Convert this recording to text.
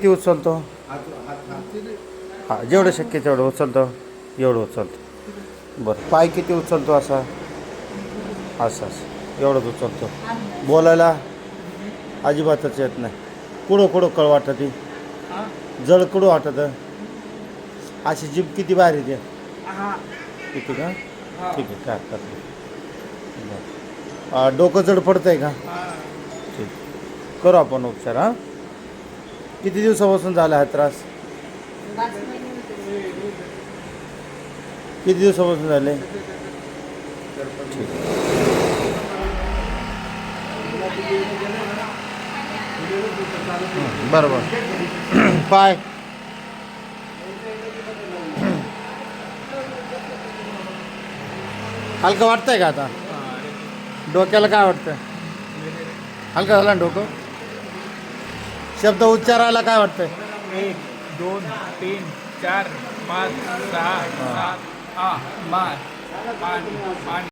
किती उचलतो? हां, जेवढं शक्य तेवढं उचलतो. एवढं उचलतो. बरं, पाय किती उचलतो असा? असं असं एवढंच उचलतो. बोलायला अजिबातच येत नाही. कुठं कुठं कळ वाटत ती जड कुठं वाटतं. अशी जीभ किती बाहेर येते? किती का? ठीक आहे, काय हरकत नाही. बरं. डोकं जड पडतं आहे का? ठीक, करू आपण उपचार. हां, किती दिवसापासून झाला हा त्रास? किती दिवसापासून झाले? ठीक. बरोबर. पाय हलकं वाटतंय का आता? डोक्याला काय वाटतं? हलकं झालं ना डोकं? शब्द उच्चारायला काय वाटतंय? 1 2 3 4 5 6 7 8 9 पाणी पाणी